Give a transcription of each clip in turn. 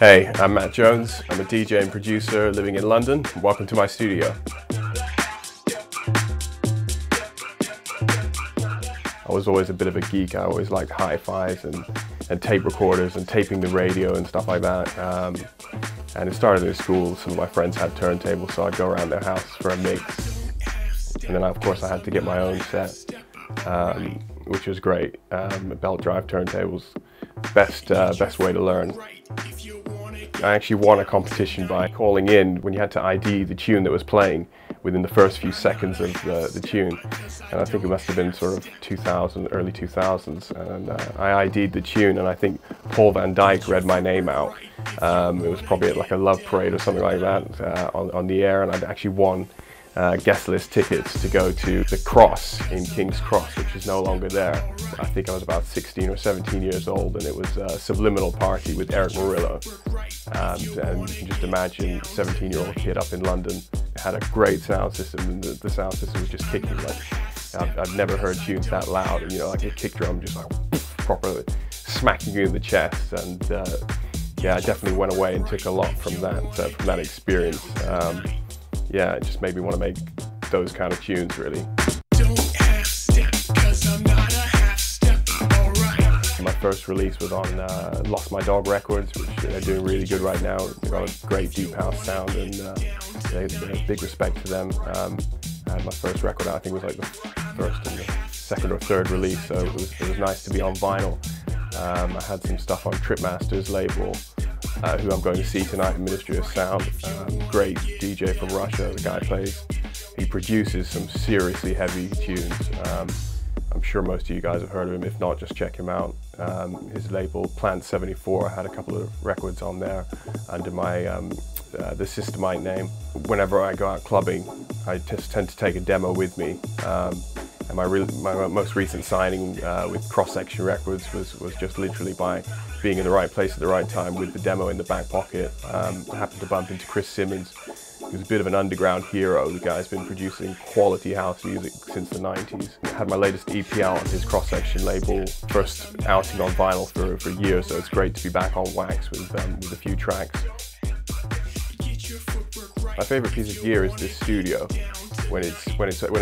Hey, I'm Matt Jones. I'm a DJ and producer living in London. Welcome to my studio. I was always a bit of a geek. I always liked hi-fis and tape recorders and taping the radio and stuff like that. And it started in school. Some of my friends had turntables, so I'd go around their house for a mix. And then of course I had to get my own set, which was great. Belt drive turntables, best way to learn. I actually won a competition by calling in when you had to ID the tune that was playing within the first few seconds of the tune. And I think it must have been sort of 2000, early 2000s. And I ID'd the tune, and I think Paul Van Dyke read my name out. It was probably at like a love parade or something like that on the air, and I'd actually won guest list tickets to go to the Cross in King's Cross, which is no longer there. I think I was about 16 or 17 years old, and it was a subliminal party with Eric Morillo. And you can just imagine a 17-year-old kid up in London had a great sound system, and the sound system was just kicking. Like I've never heard tunes that loud, and you know, like a kick drum just like properly smacking you in the chest. And yeah, I definitely went away and took a lot from that experience. Yeah, it just made me want to make those kind of tunes, really. My first release was on Lost My Dog Records, which they're doing really good right now. They've got a great deep house sound, and big respect to them. And my first record, I think, was like the first and the second or third release, so it was nice to be on vinyl. I had some stuff on Tripmaster's label, who I'm going to see tonight in Ministry of Sound. Great DJ from Russia, the guy he produces some seriously heavy tunes. I'm sure most of you guys have heard of him. If not, just check him out. His label, Plant 74, I had a couple of records on there under my the Systemite name. Whenever I go out clubbing, I just tend to take a demo with me. And my most recent signing with Cross Section Records was just literally by being in the right place at the right time with the demo in the back pocket. I happened to bump into Chris Simmons, who's a bit of an underground hero. The guy's been producing quality house music since the 90s. I had my latest EP out on his Cross Section label, first outing on vinyl for years, so it's great to be back on wax with a few tracks. My favorite piece of gear is this studio. When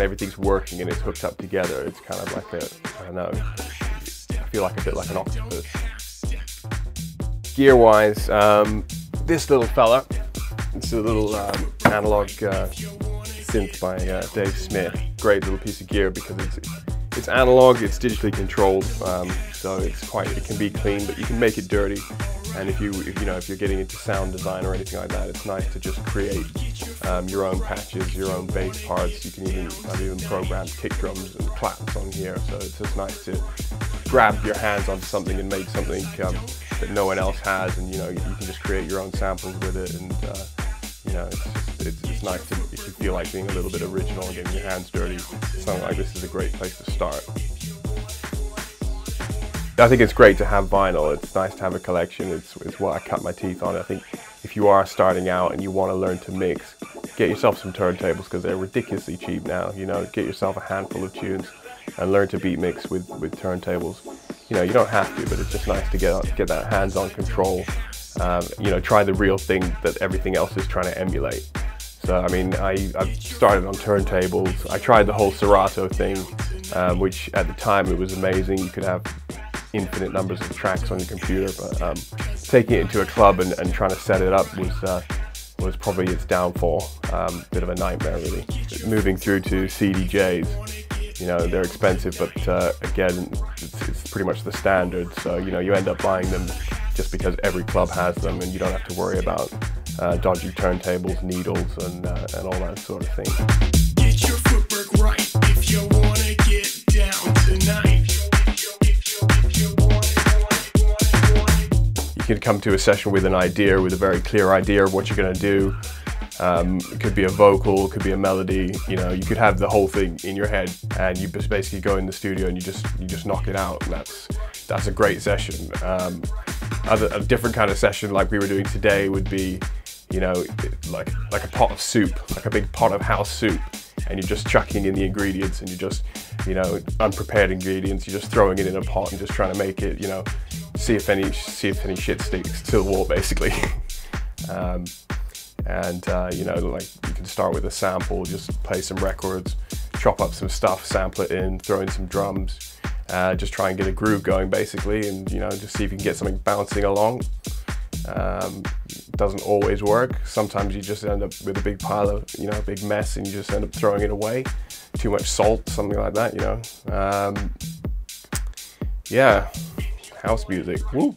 everything's working and it's hooked up together, it's kind of like I don't know, I feel like a bit like an octopus. Gear-wise, this little fella, it's a little analog synth by Dave Smith. Great little piece of gear because it's analog, it's digitally controlled, so it can be clean, but you can make it dirty. And if you're getting into sound design or anything like that, it's nice to just create your own patches, your own bass parts. I've even programmed kick drums and claps on here, so it's just nice to grab your hands onto something and make something that no one else has, and you can just create your own samples with it. And it's nice if you feel like being a little bit original and getting your hands dirty. Something like this is a great place to start. I think it's great to have vinyl. It's nice to have a collection. It's what I cut my teeth on. I think if you are starting out and you want to learn to mix, get yourself some turntables because they're ridiculously cheap now. Get yourself a handful of tunes and learn to beat mix with turntables. You don't have to, but it's just nice to get that hands-on control. Try the real thing that everything else is trying to emulate. So I mean, I've started on turntables. I tried the whole Serato thing, which at the time it was amazing. You could have infinite numbers of tracks on your computer, but taking it into a club and trying to set it up was probably its downfall. Bit of a nightmare, really. Moving through to CDJs, they're expensive, but again, it's pretty much the standard. So you end up buying them just because every club has them, and you don't have to worry about dodgy turntables, needles, and all that sort of thing. Get your footwork right if you want to get down tonight. You could come to a session with an idea, with a very clear idea of what you're going to do. It could be a vocal, it could be a melody. You could have the whole thing in your head, and you just basically go in the studio and you just knock it out. And that's a great session. A different kind of session like we were doing today would be, like a pot of soup, like a big pot of house soup, and you're just chucking in the ingredients, and you're just, unprepared ingredients. You're just throwing it in a pot and just trying to make it, see if any shit sticks to the wall, basically. You know, like you can start with a sample, just play some records, chop up some stuff, sample it in, throw in some drums, just try and get a groove going, basically, and you know, just see if you can get something bouncing along. Doesn't always work. Sometimes you just end up with a big pile of, you know, a big mess, and you just end up throwing it away. Too much salt, something like that, you know. Yeah, house music. Woo.